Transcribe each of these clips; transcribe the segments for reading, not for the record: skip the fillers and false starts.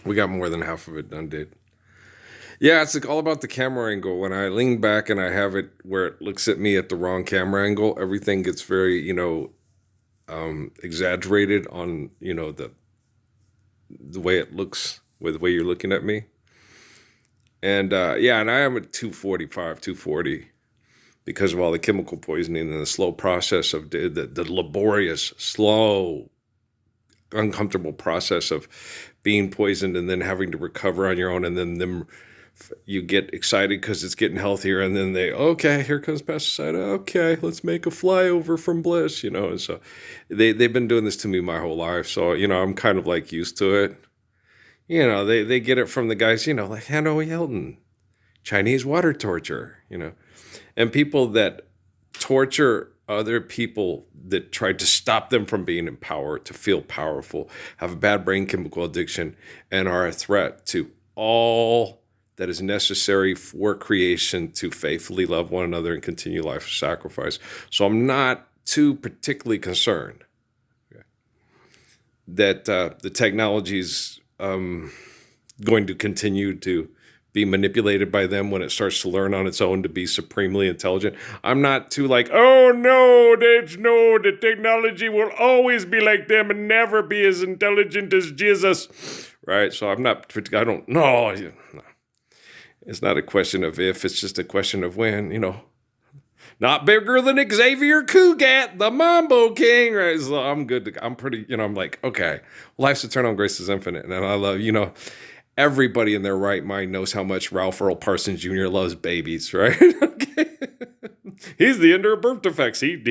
We got more than half of it done, dude. Yeah, it's like all about the camera angle. When I lean back and I have it where it looks at me at the wrong camera angle, everything gets very, exaggerated on, the way it looks with the way you're looking at me. And yeah, and I am at 245, 240 because of all the chemical poisoning and the slow process of the laborious, slow, uncomfortable process of being poisoned and then having to recover on your own, and then them you get excited because it's getting healthier, and then okay, here comes pesticide. Okay, let's make a flyover from bliss, And so they've been doing this to me my whole life, so I'm kind of like used to it. They get it from the guys, like Hanoi Hilton, Chinese water torture, and people that torture other people that tried to stop them from being empowered, to feel powerful, have a bad brain chemical addiction, and are a threat to all that is necessary for creation to faithfully love one another and continue life of sacrifice. So I'm not too particularly concerned that the technology's going to continue to be manipulated by them when it starts to learn on its own to be supremely intelligent. I'm not too like, oh no, the technology will always be like them and never be as intelligent as Jesus, right? So I don't know. It's not a question of if, it's just a question of when, Not bigger than Xavier Cugat, the Mambo King, right? So I'm good. I'm pretty, I'm like, okay, life's eternal, grace is infinite. And I love, everybody in their right mind knows how much Ralph Earl Parsons Jr. loves babies, right? Okay. He's the ender of birth defects. He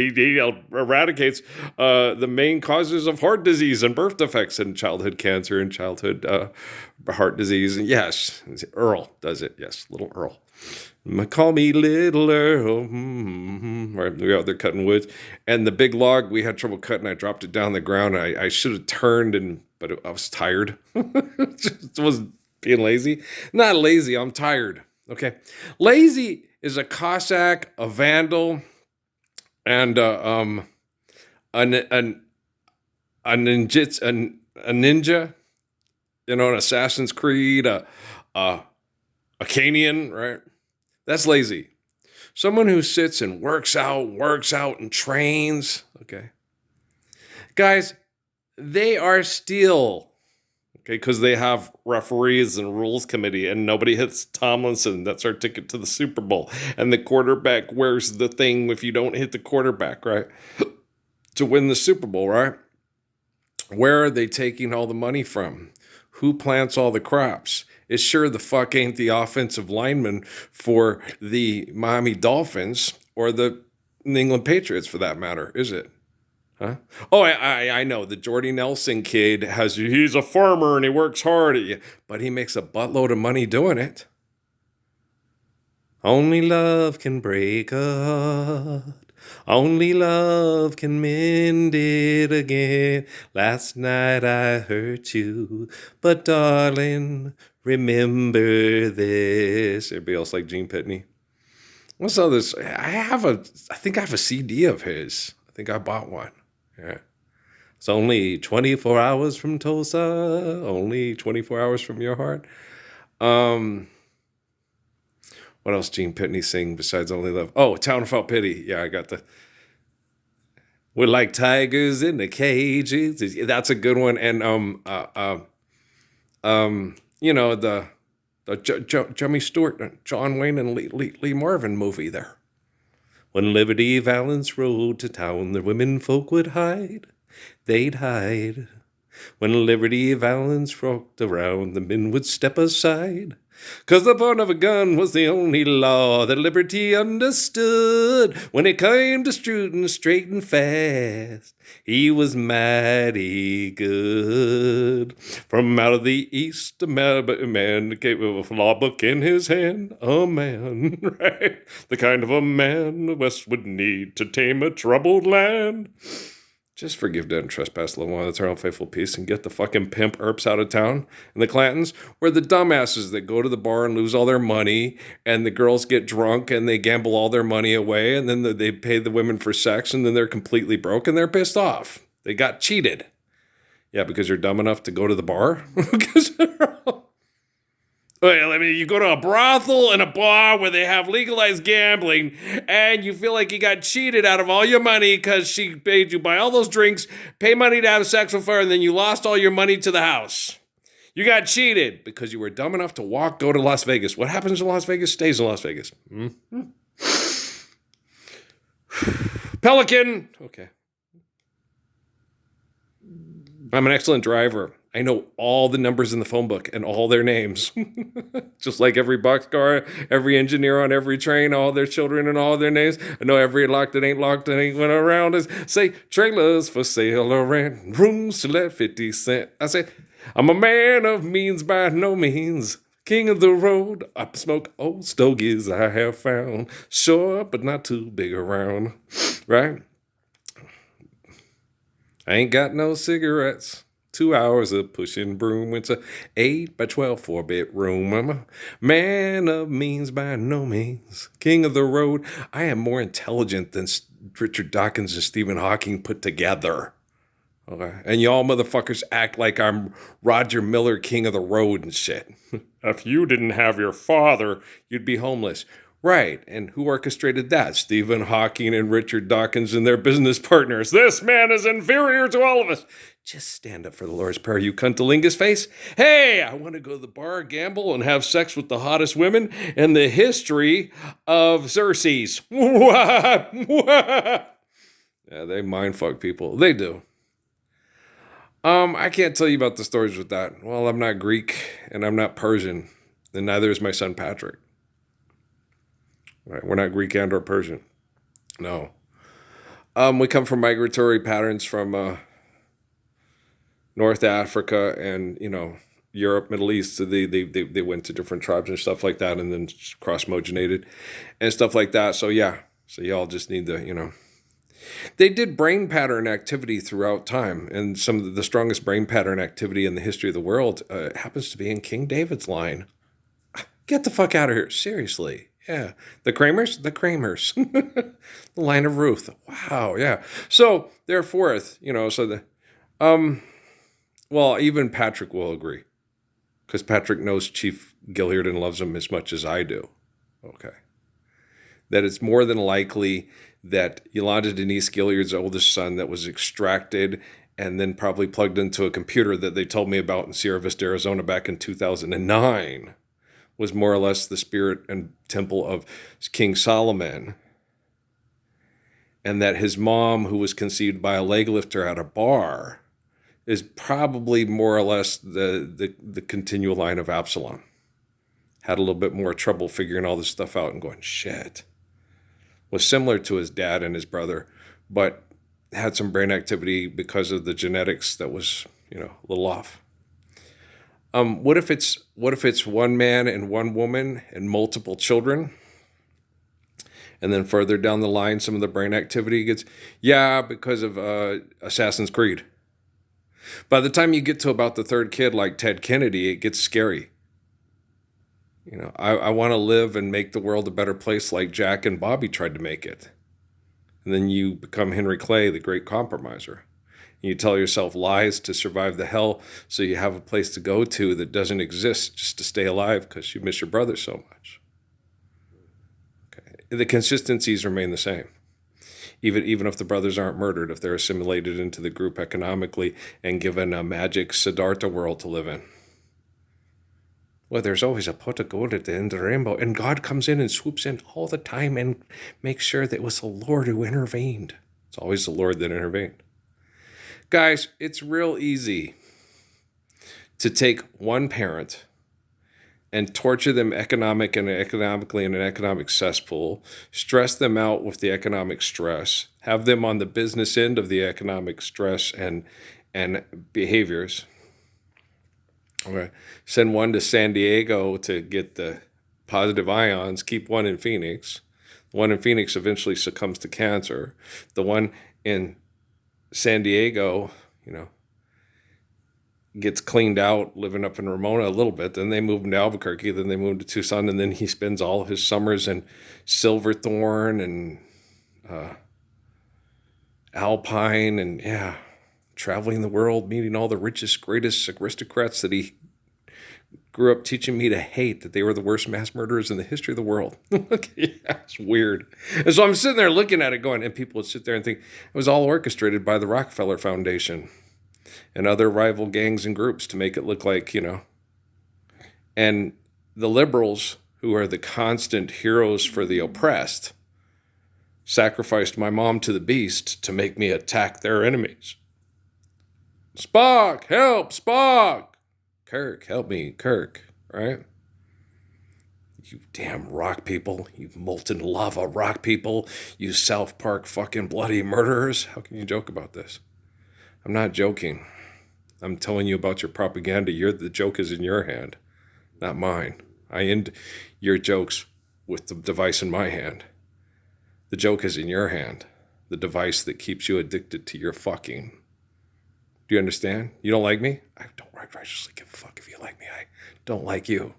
eradicates the main causes of heart disease and birth defects and childhood cancer and childhood heart disease. And yes, Earl does it. Yes, little Earl. Call me Little Earl. Right, we out there cutting woods. And the big log, we had trouble cutting. I dropped it down the ground. I should have turned, but I was tired. Just was being lazy. Not lazy, I'm tired. Okay. Lazy is a Cossack, a vandal, and an, a ninja, an Assassin's Creed, a Canian, right? That's lazy. Someone who sits and works out and trains, okay? Guys, they are still, okay, because they have referees and rules committee and nobody hits Tomlinson. That's our ticket to the Super Bowl. And the quarterback wears the thing if you don't hit the quarterback, right? To win the Super Bowl, right? Where are they taking all the money from? Who plants all the crops? It sure the fuck ain't the offensive lineman for the Miami Dolphins or the New England Patriots for that matter, is it? Huh? Oh, I know. The Jordy Nelson kid he's a farmer and he works hard, but he makes a buttload of money doing it. Only love can break a heart. Only love can mend it again. Last night I hurt you, but darling, remember this. Everybody else like Gene Pitney? What's all this? I think I have a CD of his. I think I bought one. Yeah. It's only 24 hours from Tulsa, only 24 hours from your heart. What else Gene Pitney sing besides Only Love? Oh, Town Without Pity. Yeah, I got the We're Like Tigers in the Cages. That's a good one. And the Jimmy Stewart, John Wayne, and Lee Marvin movie there. When Liberty Valance rode to town, the women folk would hide. They'd hide. When Liberty Valance rocked around, the men would step aside. 'Cause the point of a gun was the only law that Liberty understood. When it came to shooting straight and fast, he was mighty good. From out of the east, a man came with a law book in his hand. A man, right? The kind of a man the West would need to tame a troubled land. Just forgive, dead, and trespass, love one, eternal, faithful peace, and get the fucking pimp Earps out of town. And the Clantons were the dumbasses that go to the bar and lose all their money, and the girls get drunk and they gamble all their money away, and then they pay the women for sex, and then they're completely broke and they're pissed off. They got cheated. Yeah, because you're dumb enough to go to the bar. Because well, I mean, you go to a brothel and a bar where they have legalized gambling, and you feel like you got cheated out of all your money because she paid you buy all those drinks, pay money to have sex with her, and then you lost all your money to the house. You got cheated because you were dumb enough to go to Las Vegas. What happens in Las Vegas stays in Las Vegas. Mm-hmm. Pelican. Okay. I'm an excellent driver. I know all the numbers in the phone book and all their names. Just like every boxcar, every engineer on every train, all their children and all their names. I know every lock that ain't locked and ain't went around us. Say, trailers for sale or rent, rooms to let 50 cents. I say, I'm a man of means by no means. King of the road, I smoke old stogies I have found. Short, but not too big around. Right? I ain't got no cigarettes. 2 hours of pushing broom. It's a 8 by 12 4-bedroom. I'm a man of means by no means. King of the road. I am more intelligent than Richard Dawkins and Stephen Hawking put together. Okay. And y'all motherfuckers act like I'm Roger Miller, king of the road and shit. If you didn't have your father, you'd be homeless. Right. And who orchestrated that? Stephen Hawking and Richard Dawkins and their business partners. This man is inferior to all of us. Just stand up for the Lord's Prayer, you cuntilingus face. Hey, I want to go to the bar, gamble, and have sex with the hottest women in the history of Xerxes. Yeah, they mindfuck people. They do. I can't tell you about the stories with that. Well, I'm not Greek and I'm not Persian, and neither is my son Patrick. Right? We're not Greek and or Persian. No. We come from migratory patterns from North Africa and, Europe, Middle East. So they went to different tribes and stuff like that, and then cross-mogenated and stuff like that. So yeah. So y'all just need to, They did brain pattern activity throughout time, and some of the strongest brain pattern activity in the history of the world happens to be in King David's line. Get the fuck out of here. Seriously. Yeah. The Kramers? The Kramers. The line of Ruth. Wow. Yeah. So, therefore, well, even Patrick will agree, because Patrick knows Chief Gilliard and loves him as much as I do. Okay. That it's more than likely that Yolanda Denise Gilliard's oldest son that was extracted and then probably plugged into a computer that they told me about in Sierra Vista, Arizona back in 2009 was more or less the spirit and temple of King Solomon. And that his mom, who was conceived by a leg lifter at a bar, is probably more or less the continual line of Absalom. Had a little bit more trouble figuring all this stuff out and going, shit. Was similar to his dad and his brother, but had some brain activity because of the genetics that was, a little off. What if it's one man and one woman and multiple children? And then further down the line, some of the brain activity gets, because of Assassin's Creed. By the time you get to about the third kid, like Ted Kennedy, it gets scary. I want to live and make the world a better place like Jack and Bobby tried to make it. And then you become Henry Clay, the great compromiser. And you tell yourself lies to survive the hell so you have a place to go to that doesn't exist just to stay alive because you miss your brother so much. Okay. The consistencies remain the same. Even if the brothers aren't murdered, if they're assimilated into the group economically and given a magic Siddhartha world to live in. Well, there's always a pot of gold at the end of the rainbow, and God comes in and swoops in all the time and makes sure that it was the Lord who intervened. It's always the Lord that intervened. Guys, it's real easy to take one parent and torture them economically in an economic cesspool, stress them out with the economic stress, have them on the business end of the economic stress and behaviors. Okay. Send one to San Diego to get the positive ions, keep one in Phoenix. The one in Phoenix eventually succumbs to cancer. The one in San Diego, gets cleaned out living up in Ramona a little bit. Then they move him to Albuquerque. Then they move to Tucson. And then he spends all his summers in Silverthorne and Alpine and, traveling the world, meeting all the richest, greatest aristocrats that he grew up teaching me to hate, that they were the worst mass murderers in the history of the world. Yeah, it's weird. And so I'm sitting there looking at it going, and people would sit there and think it was all orchestrated by the Rockefeller Foundation and other rival gangs and groups to make it look like, and the liberals, who are the constant heroes for the oppressed, sacrificed my mom to the beast to make me attack their enemies. Spock, help, Spock. Kirk, help me, Kirk, right? You damn rock people, you molten lava rock people, you South Park fucking bloody murderers. How can you joke about this? I'm not joking. I'm telling you about your propaganda. The joke is in your hand, not mine. I end your jokes with the device in my hand. The joke is in your hand, the device that keeps you addicted to your fucking. Do you understand? You don't like me? I don't righteously give a fuck if you like me. I don't like you.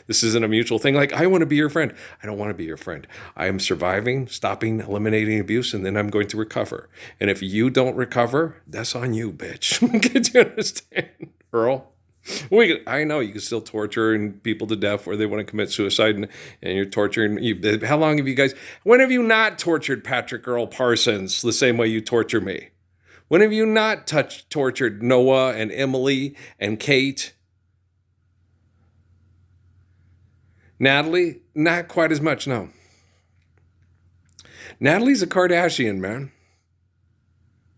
This isn't a mutual thing. Like, I want to be your friend. I don't want to be your friend. I am surviving, stopping, eliminating abuse, and then I'm going to recover. And if you don't recover, that's on you, bitch. Do you understand, Earl? I know you can still torture people to death, or they want to commit suicide, and you're torturing. How long have you guys? When have you not tortured Patrick Earl Parsons the same way you torture me? When have you not tortured Noah and Emily and Kate? Natalie, not quite as much, no. Natalie's a Kardashian, man.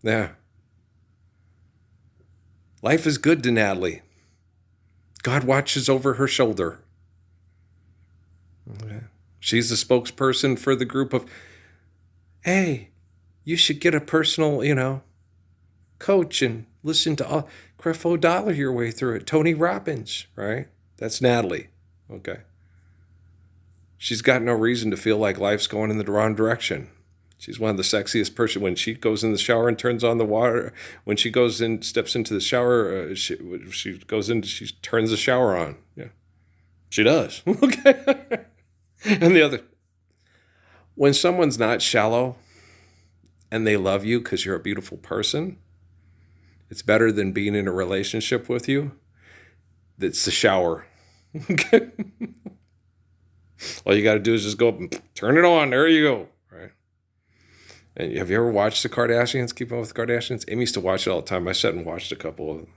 Yeah. Life is good to Natalie. God watches over her shoulder. Okay. She's the spokesperson for the group of, hey, you should get a personal, coach and listen to Creflo Dollar your way through it. Tony Robbins, right? That's Natalie. Okay. She's got no reason to feel like life's going in the wrong direction. She's one of the sexiest person. When she goes in the shower and turns on the water, when she goes in, steps into the shower, she turns the shower on. Yeah, she does. Okay. And the other, when someone's not shallow and they love you because you're a beautiful person, it's better than being in a relationship with you that's the shower. Okay. All you got to do is just go up and turn it on. There you go. Right. And have you ever watched the Kardashians? Keep Up with the Kardashians? Amy used to watch it all the time. I sat and watched a couple of them.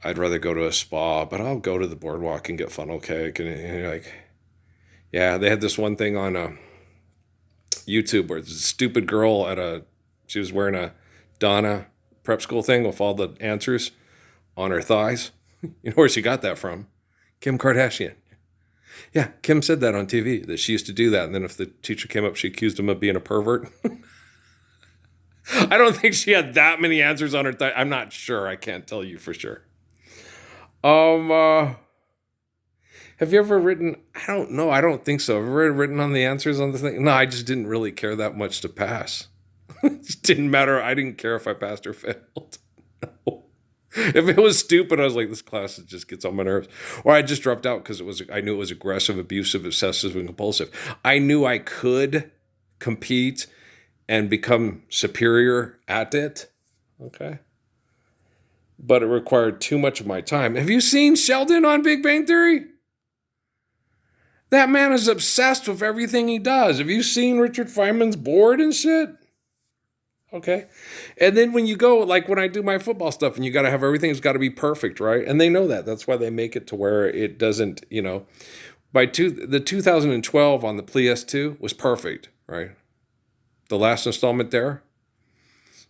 I'd rather go to a spa, but I'll go to the boardwalk and get funnel cake. And you're like, yeah, they had this one thing on YouTube where this stupid girl she was wearing a Donna prep school thing with all the answers on her thighs. You know where she got that from? Kim Kardashian. Yeah, Kim said that on TV, that she used to do that. And then if the teacher came up, she accused him of being a pervert. I don't think she had that many answers on her thigh. I'm not sure. I can't tell you for sure. Have you ever written? I don't know. I don't think so. Have you ever written on the answers on the thing? No, I just didn't really care that much to pass. It just didn't matter. I didn't care if I passed or failed. No. If it was stupid, I was like, this class just gets on my nerves. Or I just dropped out because I knew it was aggressive, abusive, obsessive, and compulsive. I knew I could compete and become superior at it. Okay. But it required too much of my time. Have you seen Sheldon on Big Bang Theory? That man is obsessed with everything he does. Have you seen Richard Feynman's board and shit? Okay. And then when you go, like when I do my football stuff and you got to have everything's got to be perfect, right? And they know that. That's why they make it to where it doesn't, the 2012 on the PS2 was perfect, right? The last installment there,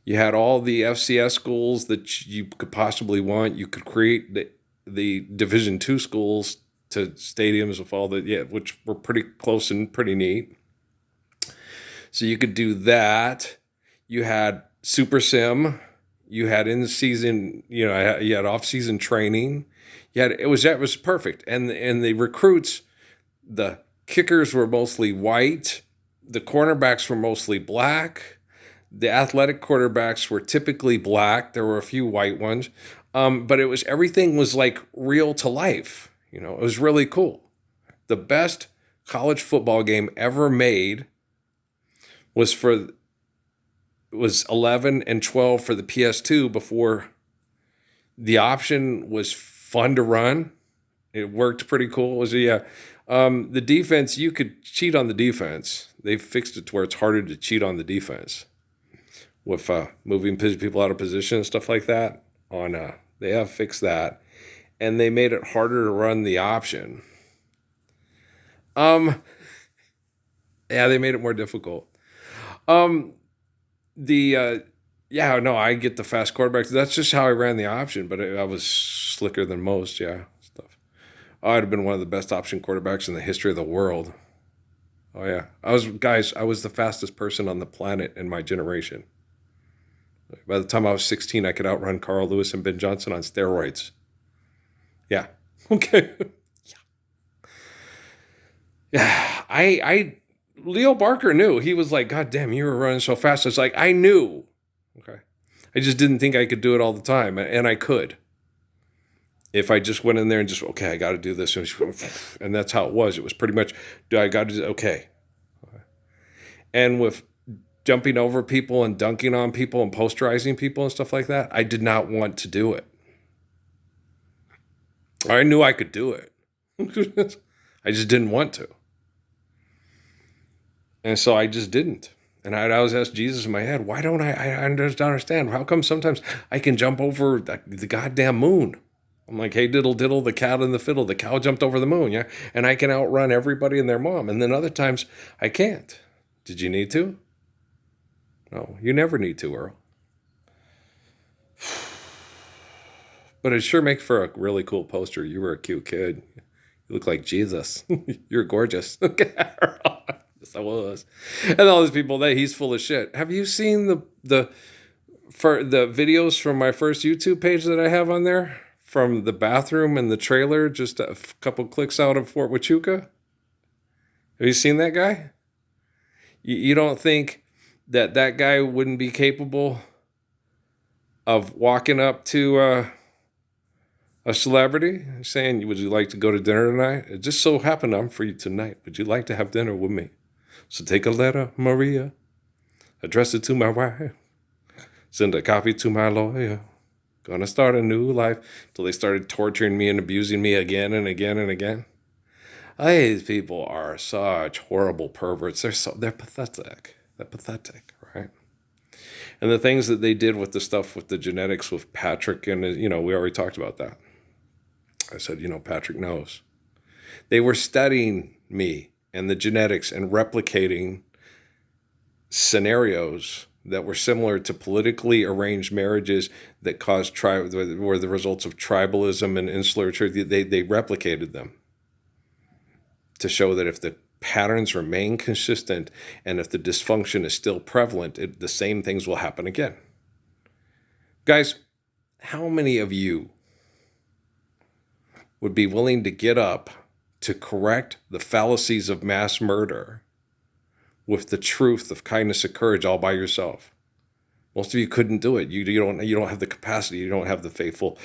you had all the FCS schools that you could possibly want. You could create the Division II schools to stadiums with all which were pretty close and pretty neat. So you could do that. You had Super Sim. You had in the season, you had off season training. It was perfect. And the recruits, the kickers were mostly white. The cornerbacks were mostly black. The athletic quarterbacks were typically black. There were a few white ones. But everything was like real to life. It was really cool. The best college football game ever made was was 11 and 12 for the PS2 before the option was fun to run. It worked pretty cool. It was yeah. The defense, you could cheat on the defense. They fixed it to where it's harder to cheat on the defense with moving people out of position and stuff like that. They have fixed that, and they made it harder to run the option. Yeah, they made it more difficult. Yeah, no, I get the fast quarterbacks. That's just how I ran the option, but I was slicker than most. Yeah, stuff. I'd have been one of the best option quarterbacks in the history of the world. Oh yeah, I was the fastest person on the planet in my generation. By the time I was 16, I could outrun Carl Lewis and Ben Johnson on steroids. Yeah. Okay. Yeah. Leo Barker knew. He was like, God damn, you were running so fast. It's like, I knew. Okay. I just didn't think I could do it all the time. And I could. If I just went in there and just, okay, I got to do this. And that's how it was. It was pretty much, I got to do, okay. And with jumping over people and dunking on people and posterizing people and stuff like that, I did not want to do it. I knew I could do it. I just didn't want to. And so I just didn't. And I'd always ask Jesus in my head, why don't I just don't understand. How come sometimes I can jump over the goddamn moon? I'm like, hey, diddle, diddle, the cat and the fiddle. The cow jumped over the moon, yeah? And I can outrun everybody and their mom. And then other times I can't. Did you need to? No, you never need to, Earl. But it sure makes for a really cool poster. You were a cute kid. You look like Jesus. You're gorgeous. Yes, I was. And all these people, he's full of shit. Have you seen the videos from my first YouTube page that I have on there? From the bathroom and the trailer, just a couple clicks out of Fort Huachuca? Have you seen that guy? You don't think that guy wouldn't be capable of walking up to a celebrity saying, would you like to go to dinner tonight? It just so happened I'm free tonight. Would you like to have dinner with me? So take a letter, Maria, address it to my wife, send a copy to my lawyer. Gonna start a new life. Till they started torturing me and abusing me again and again and again. These people are such horrible perverts. They're pathetic. They're pathetic, right? And the things that they did with the stuff with the genetics with Patrick, and we already talked about that. I said, Patrick knows. They were studying me and the genetics and replicating scenarios that were similar to politically arranged marriages that were the results of tribalism and insular truth. They replicated them to show that if the patterns remain consistent and if the dysfunction is still prevalent, the same things will happen again. Guys, how many of you would be willing to get up to correct the fallacies of mass murder with the truth of kindness and courage all by yourself? Most of you couldn't do it. You don't have the capacity. You don't have the faithful,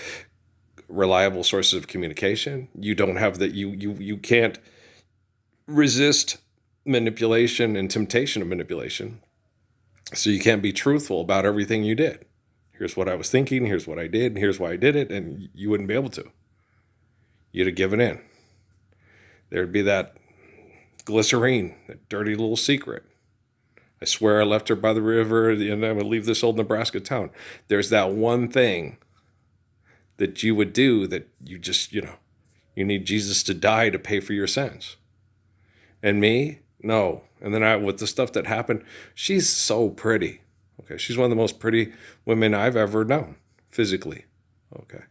reliable sources of communication. You don't have you can't resist manipulation and temptation of manipulation. So you can't be truthful about everything you did. Here's what I was thinking, here's what I did, and here's why I did it, and you wouldn't be able to. You'd have given in. There'd be that glycerine, that dirty little secret. I swear I left her by the river, and I would leave this old Nebraska town. There's that one thing that you would do that you just, you need Jesus to die to pay for your sins. And me? No. And then with the stuff that happened, she's so pretty. Okay, she's one of the most pretty women I've ever known, physically. Okay.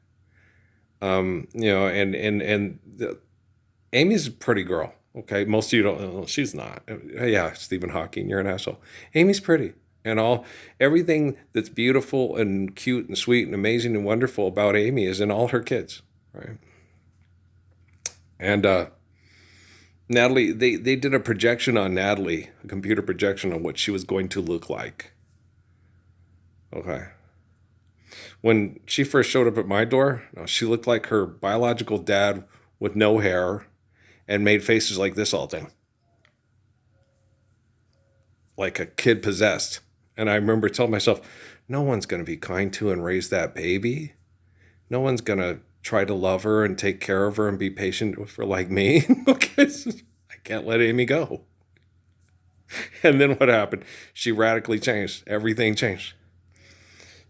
Amy's a pretty girl. Okay, most of you don't know. She's not. Yeah, Stephen Hawking, you're an asshole. Amy's pretty. And everything that's beautiful and cute and sweet and amazing and wonderful about Amy is in all her kids, right? And Natalie, they did a projection on Natalie, a computer projection on what she was going to look like. Okay. When she first showed up at my door, she looked like her biological dad with no hair and made faces like this all the time. Like a kid possessed. And I remember telling myself, no one's going to be kind to and raise that baby. No one's going to try to love her and take care of her and be patient with her like me. Because I can't let Amy go. And then what happened? She radically changed. Everything changed.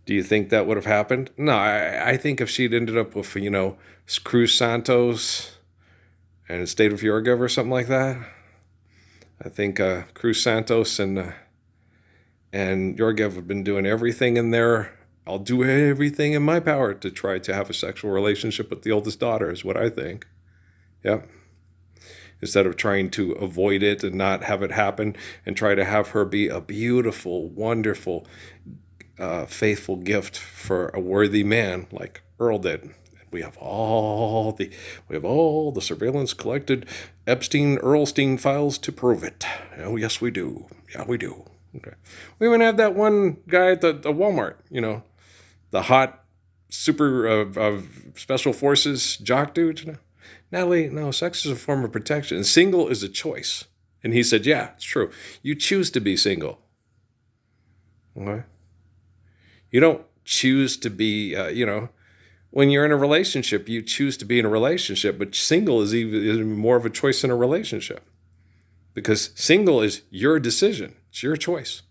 Do you think that would have happened? No, I think if she'd ended up with, Cruz Santos and State of Yorga or something like that, I think Cruz Santos and Yorgev have been doing everything in there. I'll do everything in my power to try to have a sexual relationship with the oldest daughter, is what I think. Yep. Instead of trying to avoid it and not have it happen and try to have her be a beautiful, wonderful, faithful gift for a worthy man like Earl did. We have all the surveillance collected Epstein-Earlstein files to prove it. Oh, yes, we do. Yeah, we do. Okay. We even have that one guy at the Walmart, the hot super special forces jock dude. Natalie, no, sex is a form of protection. And single is a choice. And he said, yeah, it's true. You choose to be single. Okay? You don't choose to be, when you're in a relationship, you choose to be in a relationship. But single is even more of a choice in a relationship. Because single is your decision. It's your choice.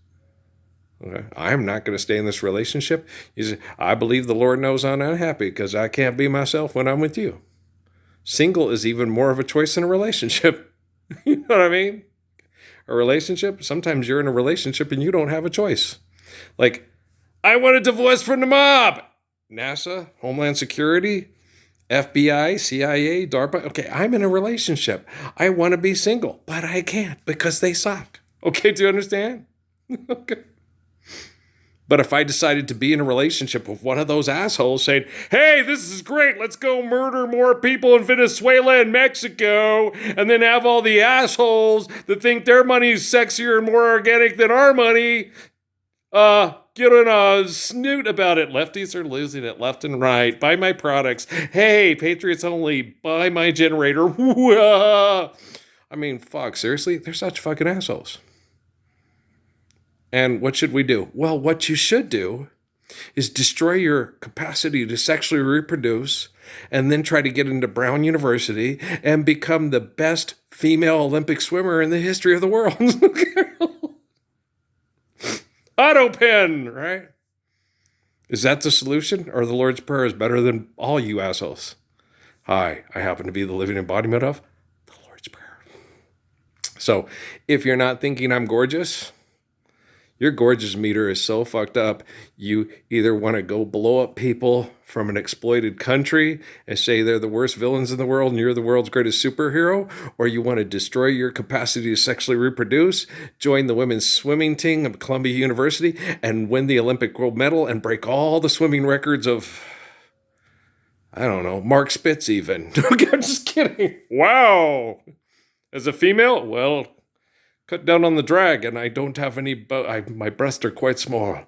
Okay? I'm not going to stay in this relationship. You say, I believe the Lord knows I'm unhappy because I can't be myself when I'm with you. Single is even more of a choice in a relationship. You know what I mean? A relationship, sometimes you're in a relationship and you don't have a choice. Like, I want a divorce from the mob. NASA, Homeland Security, FBI, CIA, DARPA. Okay, I'm in a relationship. I want to be single, but I can't because they suck. Okay, do you understand? Okay. But if I decided to be in a relationship with one of those assholes saying, hey, this is great, let's go murder more people in Venezuela and Mexico, and then have all the assholes that think their money is sexier and more organic than our money, getting a snoot about it. Lefties are losing it left and right. Buy my products. Hey, Patriots only, buy my generator. I mean, fuck, seriously? They're such fucking assholes. And what should we do? Well, what you should do is destroy your capacity to sexually reproduce and then try to get into Brown University and become the best female Olympic swimmer in the history of the world. Auto pen, right? Is that the solution? Or the Lord's Prayer is better than all you assholes? Hi, I happen to be the living embodiment of the Lord's Prayer. So if you're not thinking I'm gorgeous, your gorgeous meter is so fucked up, you either want to go blow up people from an exploited country and say they're the worst villains in the world and you're the world's greatest superhero, or you want to destroy your capacity to sexually reproduce, join the women's swimming team of Columbia University, and win the Olympic gold medal and break all the swimming records of, I don't know, Mark Spitz even. I'm just kidding. Wow. As a female, well, cut down on the drag, and I don't have any, my breasts are quite small.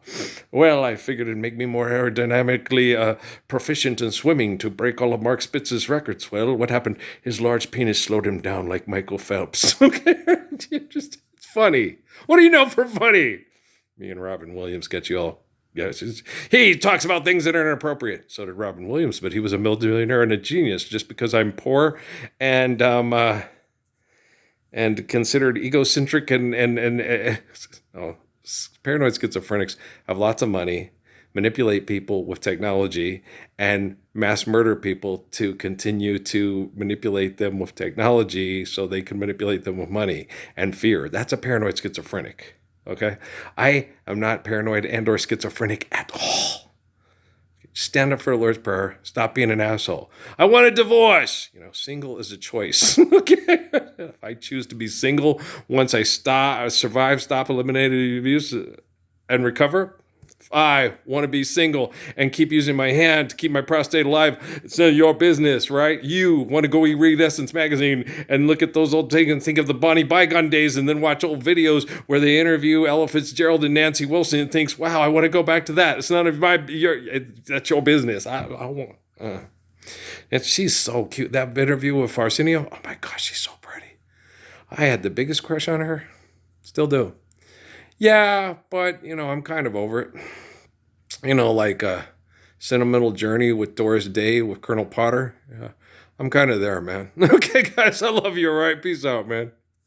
Well, I figured it'd make me more aerodynamically proficient in swimming to break all of Mark Spitz's records. Well, what happened? His large penis slowed him down like Michael Phelps. Okay, it's funny. What do you know for funny? Me and Robin Williams get you all. Yes, he talks about things that are inappropriate. So did Robin Williams, but he was a millionaire and a genius. Just because I'm poor and considered egocentric and paranoid schizophrenics have lots of money, manipulate people with technology, and mass murder people to continue to manipulate them with technology so they can manipulate them with money and fear. That's a paranoid schizophrenic, okay? I am not paranoid and or schizophrenic at all. Stand up for the Lord's Prayer. Stop being an asshole. I want a divorce. Single is a choice. Okay. If I choose to be single once I survive, stop, eliminate abuse, and recover, I want to be single and keep using my hand to keep my prostate alive. It's none of your business, right? You want to go read Essence magazine and look at those old things and think of the Bonnie Bygone days and then watch old videos where they interview Ella Fitzgerald and Nancy Wilson and thinks, wow, I want to go back to that. It's none of that's your business. I want. And she's so cute. That interview with Arsenio, oh my gosh, she's so pretty. I had the biggest crush on her. Still do. Yeah, but I'm kind of over it. Like Sentimental Journey with Doris Day with Colonel Potter. Yeah, I'm kind of there, man. Okay, guys, I love you. All right, peace out, man.